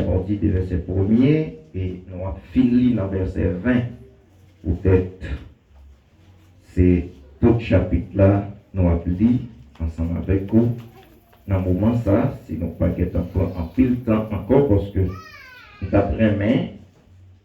partie du verset 1er et nous avons fini dans le verset 20. Peut-être c'est tout chapitre là, nous avons lu ensemble avec vous. Dans le moment ça, si nous pas encore en pile temps encore parce que d'après main,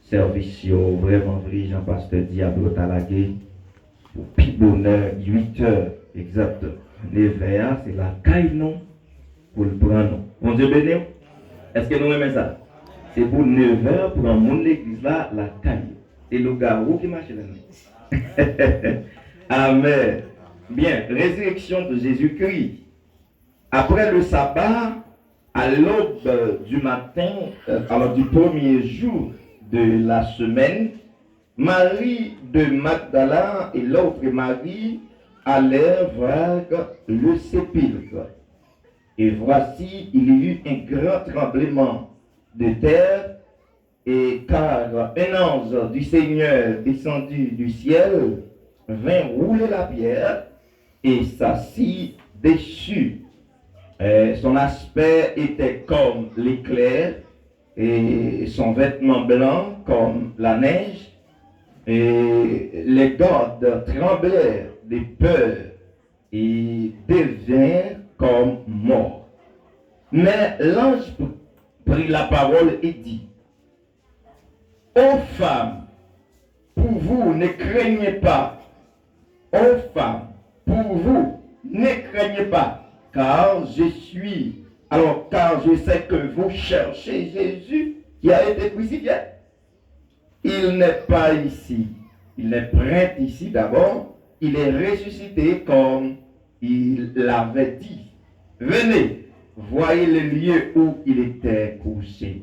service vraiment vrai, Jean-Pasteur Diablo Talagué, pour plus bonheur, 8 heures exact. Les verts, c'est la caille non pour le prendre. On Dieu béni. Est-ce que nous aimons ça? C'est pour 9 heures pour un monde l'église là, la caille. C'est le garou qui marche là. Amen. Bien, résurrection de Jésus-Christ. Après le sabbat, à l'aube du matin, alors du premier jour de la semaine, Marie de Magdala et l'autre Marie allèrent voir le sépulcre. Et voici, il y eut un grand tremblement de terre, et car un ange du Seigneur descendu du ciel vint rouler la pierre et s'assit dessus. Son aspect était comme l'éclair et son vêtement blanc comme la neige. Et les gardes tremblèrent de peur et devinrent comme morts. Mais l'ange prit la parole et dit: Ô femmes, pour vous ne craignez pas. Ô femmes, pour vous ne craignez pas, car je sais que vous cherchez Jésus qui a été crucifié. Il n'est pas ici. Il est prêt ici d'abord. Il est ressuscité comme il l'avait dit. Venez, voyez le lieu où il était couché.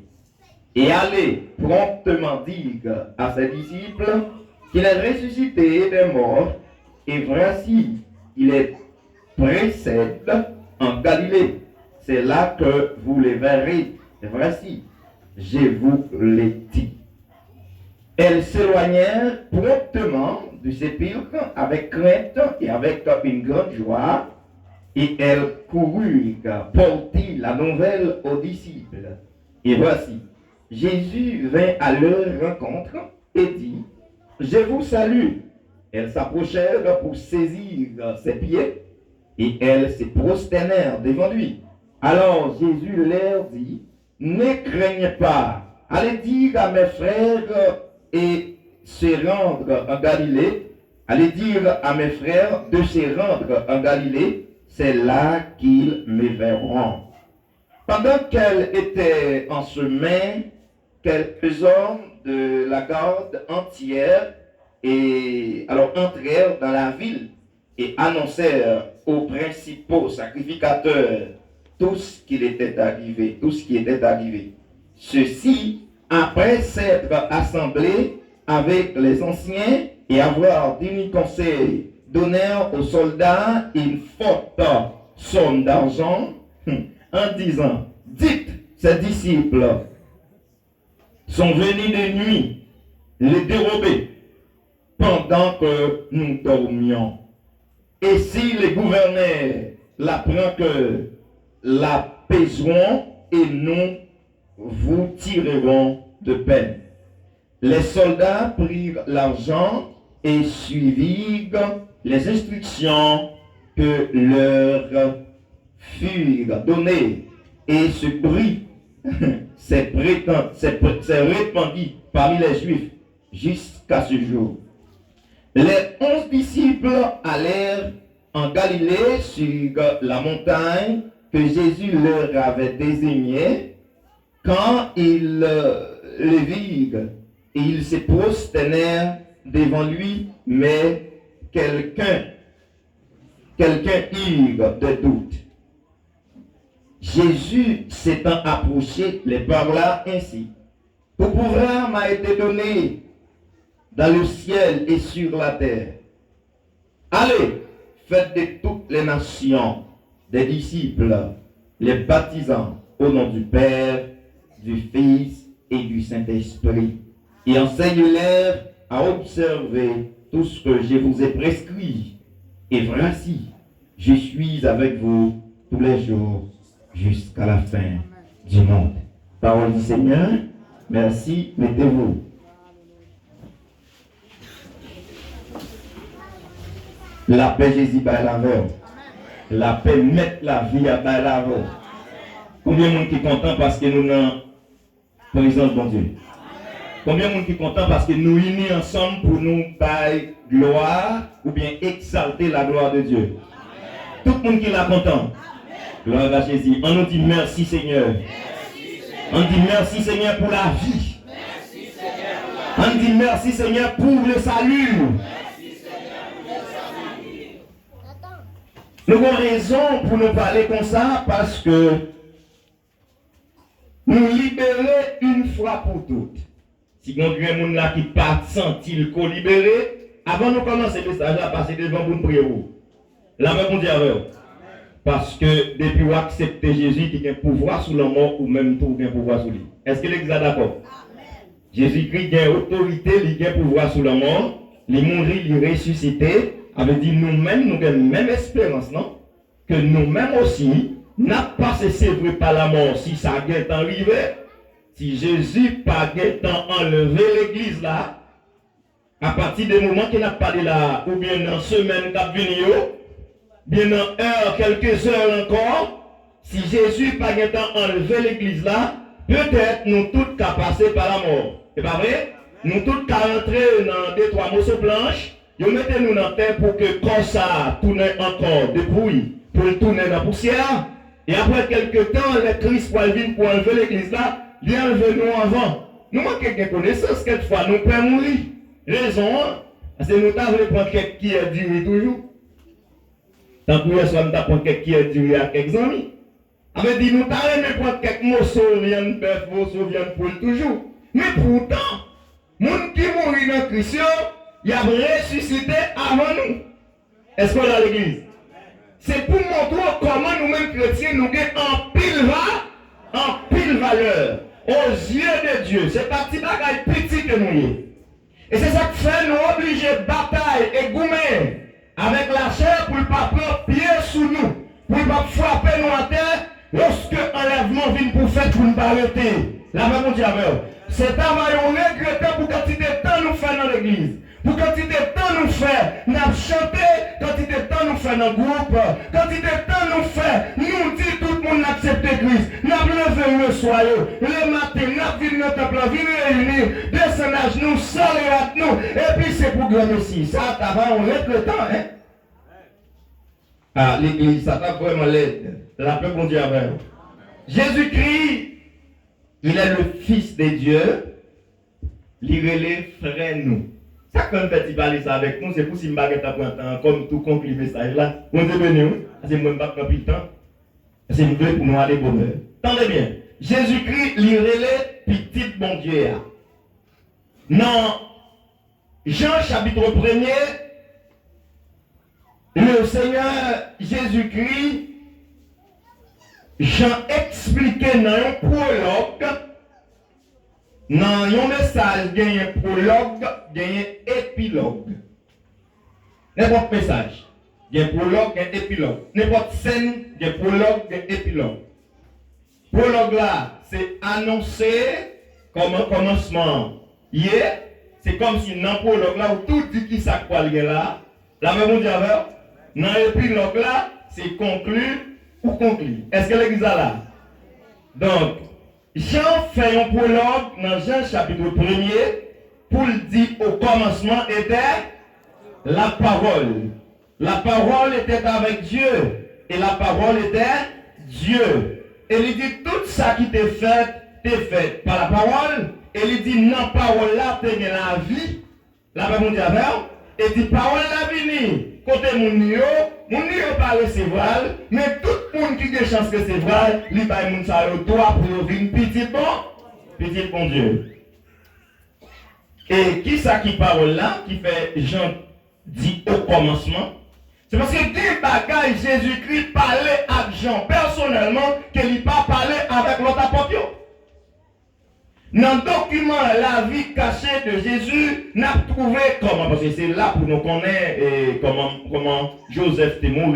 Et allez promptement dire à ses disciples qu'il est ressuscité des morts. Et voici, il est précède en Galilée. C'est là que vous le verrez. Et voici, je vous l'ai dit. Elles s'éloignèrent promptement du sépulcre avec crainte et avec une grande joie, et elles coururent porter la nouvelle aux disciples. Et voici, Jésus vint à leur rencontre et dit: Je vous salue. Elles s'approchèrent pour saisir ses pieds, et elles se prosternèrent devant lui. Alors Jésus leur dit: Ne craignez pas, allez dire à mes frères et se rendre en Galilée. Allez dire à mes frères de se rendre en Galilée, c'est là qu'ils me verront. Pendant qu'elle était en chemin, quelques hommes de la garde entière entrèrent dans la ville et annoncèrent aux principaux sacrificateurs tout ce qui était arrivé. Ceux-ci, après s'être assemblés avec les anciens et avoir tenu conseil, donnèrent aux soldats une forte somme d'argent en disant: Dites, ces disciples sont venus de nuit les dérober pendant que nous dormions. Et si les gouverneurs l'apprennent que l'apaiseront et nous vous tirerons de peine. Les soldats prirent l'argent et suivirent les instructions que leur furent données. Et ce bruit s'est répandu parmi les Juifs jusqu'à ce jour. Les 11 disciples allèrent en Galilée sur la montagne que Jésus leur avait désignée. Quand ils le virent, ils se prosternèrent devant lui, mais quelqu'un eut de doute. Jésus s'étant approché, les parla ainsi: Tout pouvoir m'a été donné dans le ciel et sur la terre. Allez, faites de toutes les nations des disciples, les baptisant au nom du Père, du Fils et du Saint-Esprit, et enseignez-leur à observer tout ce que je vous ai prescrit. Et voici, je suis avec vous tous les jours jusqu'à la fin du monde. Parole du Seigneur. Merci. Mettez-vous. La paix Jésus par la veille. La paix met la vie à la veille. Combien de monde qui est content parce que nous avons la présence de Dieu? Combien de monde qui est content parce que nous unis ensemble pour nous bailler gloire ou bien exalter la gloire de Dieu? Tout le monde qui est content. Gloire à Jésus. On nous dit merci Seigneur. On dit merci Seigneur pour la vie. On dit merci Seigneur pour le salut. Nous avons raison pour nous parler comme ça parce que nous libérer une fois pour toutes. Si on a un monde là qui pas senti qu'on libéré, avant de commencer le message à passer devant pour nous prier. La même on dit avec vous. Parce que depuis vous acceptez Jésus qui a un pouvoir sur la mort ou même tout un pouvoir sur lui. Est-ce que l'église est d'accord? Jésus-Christ a une autorité, il a un pouvoir sur la mort, il mourir, il ressuscité. Avait dit nous-mêmes, nous avons la même espérance, non? Que nous-mêmes aussi, n'a pas cessé par la mort si ça a arrivé. Si Jésus n'a pas enlevé l'église là, à partir du moment qu'il n'a pas parlé là, ou bien dans semaine qu'a venu, bien dans heure, quelques heures encore, si Jésus n'a pas enlevé l'église là, peut-être nous tous qu'à passer par la mort. C'est pas vrai? Nous tous qu'à rentrer dans des trois morceaux blanches, nous mettez-nous dans la terre pour que quand ça tourne encore depuis, pour le tourner dans la poussière. Et après quelques temps, le Christ va venir pour enlever l'église là, il enlever nous avant. Nous manquons quelques connaissances, quelquefois nous pouvons mourir. Raison, parce que nous avons prendre quelqu'un qui a duré toujours. Tant que nous avons quelqu'un qui a duré à quelques amis. On dit nous avons prendre quelques morceaux, viande bœuf, morceaux, viande poule toujours. Mais pourtant, les gens qui mourent dans Christ, il a ressuscité avant nous. Est-ce qu'on a l'église? C'est pour montrer comment nous-mêmes chrétiens nous avons en pile valeur aux yeux de Dieu. C'est parti bagaille petit que nous y. Et c'est ça qui fait nous obliger bataille et goumer avec la chair pour ne pas prendre pied sous nous, pour ne pas frapper nous en terre lorsque l'enlèvement vient pour faire pour nous arrêter. La même Dieu. C'est travail on regrette pour quantité de temps nous fait dans l'église. Pour quantité de temps nous fait, nous chanter, quantité de temps nous fait dans le groupe, quantité de temps nous fait, nous dit tout le monde accepte Christ. Nous levé le soir, le matin, nous venons notre temple, venons réunir, descendre à genoux, saluer à nous, et puis c'est pour grand aussi. Ça, on laisse le temps, hein? Ah, l'église, ça t'a vraiment l'aide. La paix qu'on dit avec. Jésus-Christ, il est le Fils de Dieu, il relève frère nous. Ça, quand on parler ça avec nous, c'est pour si je ne comme tout conclut le message là. On est venu, c'est moi qui ne le temps. C'est une pour nous aller bonheur. Attendez bien. Jésus-Christ, il relève petit bon Dieu. Dans Jean chapitre 1er, le Seigneur Jésus-Christ, Jean expliqué dans un prologue, dans un message, il y a un prologue, il y a un épilogue. N'importe message, il y a un prologue, il y a un épilogue. N'importe scène, il y a un prologue, il y a un épilogue. Prologue là, c'est annoncer comme un commencement. Hier, c'est comme si dans le prologue là, où tout dit qui ça quoi là, la même chose avec. Dans l'épilogue là, c'est conclu ou conclu. Est-ce que l'église est là? Donc, Jean fait un prologue dans Jean chapitre 1er pour dire au commencement était la parole. La parole était avec Dieu et la parole était Dieu. Et il dit tout ça qui t'est fait par la parole. Et il dit non, parole là, t'es la vie. La parole dit avec. Et dit parole là, vini. Côté mon nio pas recevoir, mais tout le monde qui a des chances de recevoir, il va moun sa le droit pour venir petit bon Dieu. Et qui ça qui parle là, qui fait Jean dit au commencement? C'est parce que des bagailles Jésus-Christ parlait à Jean personnellement, qu'il n'a pas parlé avec l'autre apôtre. Dans le document La vie cachée de Jésus, n'a trouvé comment, parce que c'est là pour nous connaître comment Joseph est mort,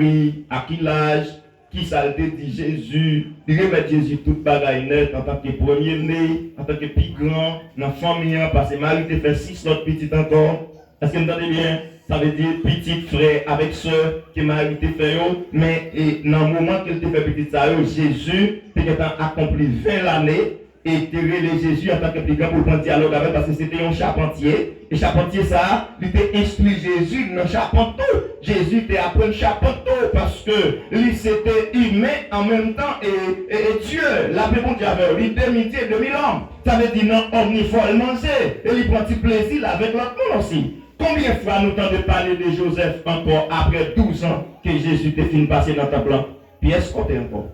à quel âge, qui ça te dit Jésus, il remet Jésus toute bagaille net en tant que premier-né, en tant que plus grand, dans la famille, parce que Marie te fait 6 autres petites encore. Est-ce que vous entendez bien? Ça veut dire petit frère avec soeur que Marie te fait, mais dans le moment qu'elle te fait petite ça, Jésus, tu as accompli 20 l'année. Et te relais Jésus en tant que plus grand pour prendre dialogue avec parce que c'était un charpentier. Et charpentier ça, il t'a instruit Jésus dans charpenteau. Jésus t'a appris charpenteau parce que lui c'était humain en même temps et Dieu, la bon Dieu avait lui demi-dieu, demi-homme. Ça veut dire non, omnivore manger. Et il prend du plaisir avec l'autre monde aussi. Combien de fois nous t'en de parler de Joseph encore après 12 ans que Jésus t'a fini passer dans ta plan? Pièce côté encore.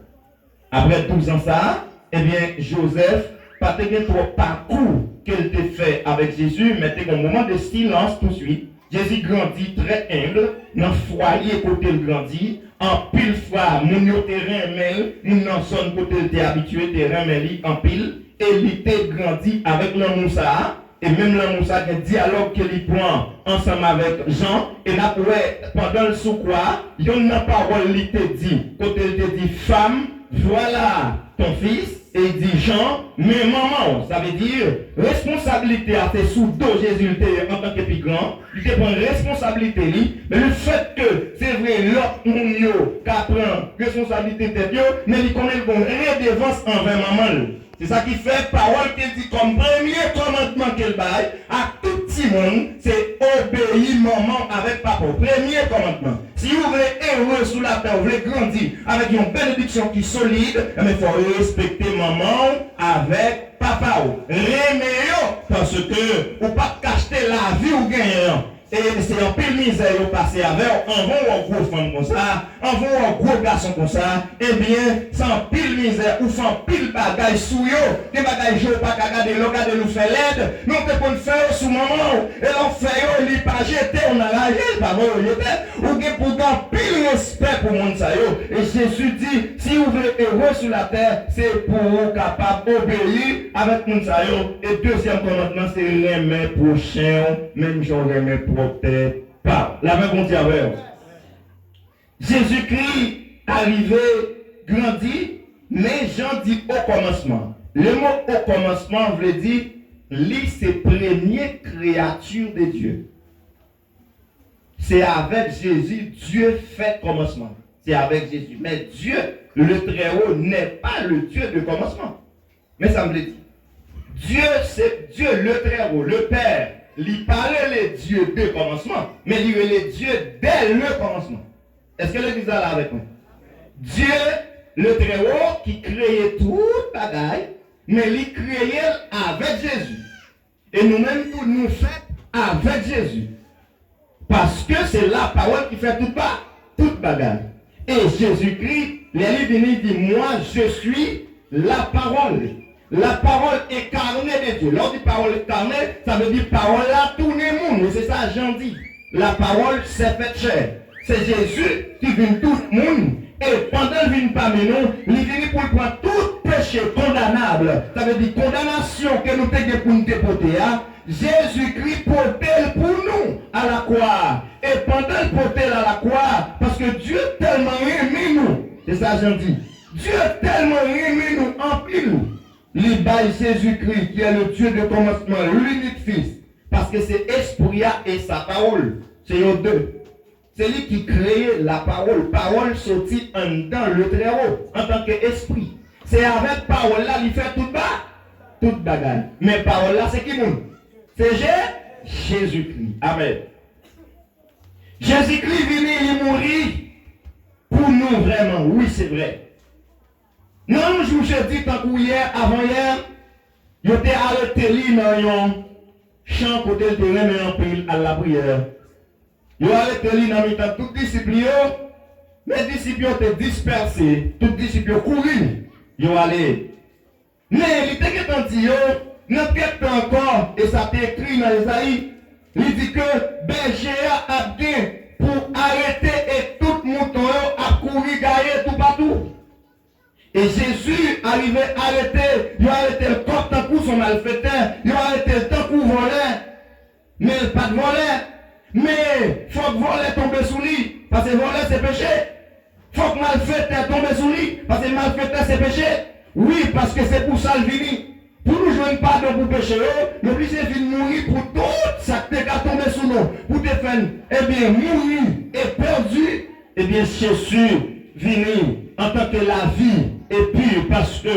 Après 12 ans ça, eh bien, Joseph, pas trop parcours qu'elle t'a fait avec Jésus, mais t'es un moment de silence tout de suite. Jésus grandit très humble, dans le foyer côté il grandit, en pile fois, mon yo terrain mêle, mon dans zone côté il t'est habitué, terrain mêle en pile, et il t'a grandi avec l'amour ça, et même l'amour ça, un dialogue qu'il prend ensemble avec Jean, et là, pendant le sous-quoi, il y a une parole qui t'a dit, côté il t'a dit, femme, voilà ton fils, et il dit Jean, mais maman, ça veut dire responsabilité à tes sous dos Jésus en tant que plus grand, il te prend responsabilité, mais le fait que c'est vrai, l'autre monde qui prend responsabilité de Dieu, mais il connaît le bon redevance envers maman. C'est ça qui fait parole qu'il dit comme premier commandement qu'elle baille à tout petit monde, c'est obéir maman avec papa. Premier commandement. Si vous voulez heureux sous la terre, vous voulez grandir avec une bénédiction qui est solide, il faut respecter maman avec papa. Remeyo parce que vous ne pouvez pas cacher la vie ou gagner. Et c'est un peu misère au passé avec un bon gros femme comme ça, un bon gros garçon comme ça, eh bien, sans pile misère ou sans pile bagaille sous yo, des bagailles jo pas regarder le nous fait l'aide, nous te pour faire sous maman, et l'on fait yo, il pas jeté, on a la gel, pas bon, ou que pour gagner pile respect pour monde ça yo. Et Jésus dit, si vous voulez heureux sur la terre, c'est pour vous capable d'obéir avec monde ça yo. Et deuxième commandement, c'est aimer prochain, même j'en aimer peut-être pas. La même qu'on dit avec. Jésus-Christ arrivé, grandi, mais Jean dit au commencement. Le mot au commencement veut dire, lui c'est première créature de Dieu. C'est avec Jésus, Dieu fait commencement. C'est avec Jésus. Mais Dieu, le Très-Haut, n'est pas le Dieu de commencement. Mais ça me le dit. Dieu, c'est Dieu, le Très-Haut, le Père. Il parlait les dieux de commencement, mais il est les dieux dès le commencement. Est-ce que l'église est là avec nous? Dieu, le Très-Haut, qui créait tout bagaille, mais il créait avec Jésus. Et nous-mêmes, tout nous faisons avec Jésus. Parce que c'est la parole qui fait toute bagaille. Et Jésus-Christ, il dit, moi, je suis la parole. La parole incarnée de Dieu. Lorsqu'on dit parole incarnée, ça veut dire parole à tout le monde. C'est ça, Jean dit. La parole s'est faite chair. C'est Jésus qui vient tout le monde. Et pendant qu'il vient parmi nous, il vient pour prendre tout péché condamnable. Ça veut dire condamnation que nous avons pour nous déporter. Jésus-Christ portait pour nous à la croix. Et pendant qu'il portait à la croix, parce que Dieu tellement aimé nous. C'est ça, Jean dit. Dieu tellement aimé nous, emplit nous. Il baille Jésus-Christ qui est le Dieu de commencement, l'unique Fils. Parce que c'est Esprit et sa parole. C'est eux deux. C'est lui qui crée la parole. Parole sortie en dedans le Très-Haut en tant qu'esprit. C'est avec parole là, il fait toute bagaille. Mais parole là, c'est qui moun? C'est Jésus-Christ. Amen. Jésus-Christ venu, il mourit pour nous vraiment. Oui, c'est vrai. Non, je vous ai dit, tant qu'hier, avant-hier, il était arrêté dans un champ côté le terrain, mais en pile à la prière. Il a arrêté dans le temps, tous les disciples, les disciples étaient dispersés, tous les disciples couru. Ils ont allé. Mais il était dit, n'a pas encore, et ça t'est écrit dans Isaïe, il dit que berger a bien pour arrêter et tout le mouton a couru, gagner tout partout. Et Jésus arrivait arrêter, il a arrêté le corps tant coup son malfaiteur, il a arrêté le tant coup voleur, mais pas de voleur. Mais il faut que voler tomber sous lui, parce que voler c'est péché. Faut que malfaiteur tombe sur lui, parce que malfaiteur c'est péché. Oui, parce que c'est pour ça le vini. Pour nous jouer pardon pour péché, l'obligé de mourir pour tout ça qui est tombé sur nous. Pour te faire, eh bien, mourir et perdu, eh bien, Jésus vini en tant que la vie est pure parce que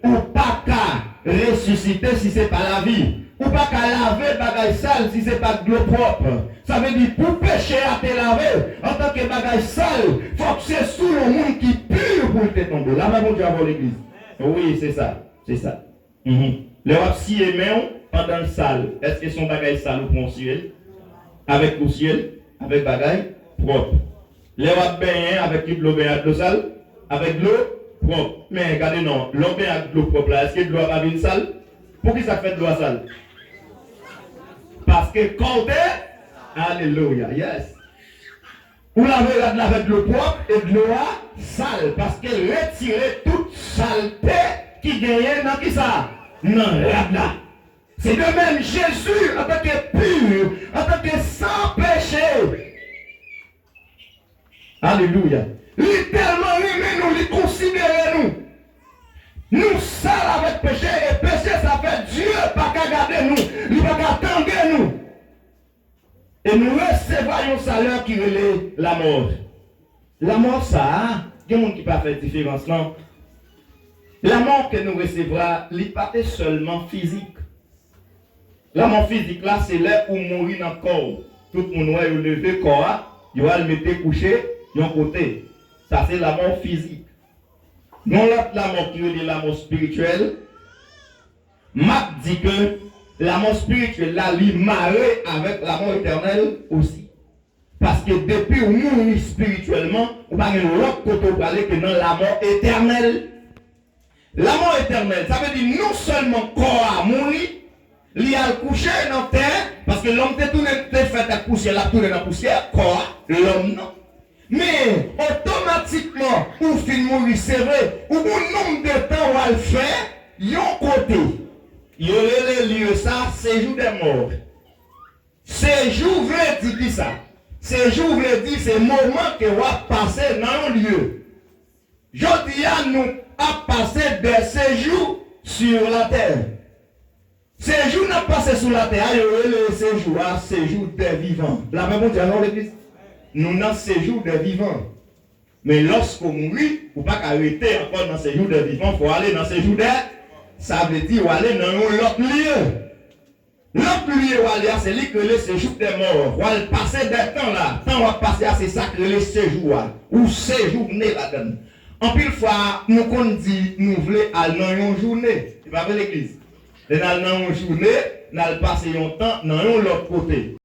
ou pas qu'à ressusciter si c'est pas la vie. Ou pas qu'à laver bagaille sale si c'est pas de l'eau propre. Ça veut dire pour pécher à te laver en tant que bagaille sale, faut que c'est sous le monde qui pur pour te tomber. Là, même Dieu avoir l'église. Oui, c'est ça. C'est ça. Le rap si aimant pendant le sale. Est-ce que son bagaille sale ou ciel? Avec le ciel, avec bagaille propre. Le rap bain avec l'eau de sale, avec l'eau propre. Mais regardez non, l'eau avec l'eau propre là, est-ce que l'eau a une sale? Pour qui ça fait de l'eau sale? Parce que quand alléluia, yes. Vous l'avez avec de l'eau propre et de l'eau sale. Parce qu'elle retire toute saleté qui gagnait dans qui ça? Non, là. C'est de même Jésus en tant que pur, en tant que sans péché. Alléluia. Littéralement, nous, lui considérez nous. Nous sales avec péché, et péché ça fait Dieu, pas qu'à garder nous, il va qu'à attendre nous. Et nous recevons un salaire qui relève la mort. La mort, ça, il y a des gens qui ne pas faire différence, non? La mort que nous recevrons, il n'est pas seulement physique. La mort physique, là, c'est là où mourir dans le corps. Tout le monde va lever le corps, il va le mettre couché, de côté. Ça, c'est la mort physique. Non, la mort qui est la mort spirituelle, Marc dit que la mort spirituelle, là, il marée avec la mort éternelle aussi. Parce que depuis où nous mourir spirituellement, on va avoir l'autre côté parler que dans la mort éternelle. La mort éternelle, ça veut dire non seulement corps à mourir, il y a le coucher dans la terre, parce que l'homme est tout fait à poussière, la tourne dans la poussière, corps, l'homme non. Mais automatiquement, pour finir mourir, c'est vrai, ou un nombre de temps on va le faire, il y a un côté. Il y a le lieu ça, séjour des morts. Séjour veut dire qui ça? Séjour veut dire c'est le moment que on va passer dans un lieu. Je dis à nous à passer des séjours sur la terre. Séjour n'a passé sur la terre, il y a le séjour des vivants. La même chose dans l'église. Nous n'avons séjour des vivants. Mais lorsqu'on mourit, il ne faut pas arrêter encore dans le séjour des vivants, il faut aller dans le séjour des. Ça veut dire aller dans l'autre lieu. L'autre lieu où aller, c'est lui que le séjour des morts. On va passer des temps là. Tant on va passer à ces sacrés les séjours. Ou séjourner là-dedans. En pile fois, nous qu'on dit, nous voulons aller dans une journée. C'est pas l'église. Nous allons dans une journée, nous allons passer un temps dans l'autre côté.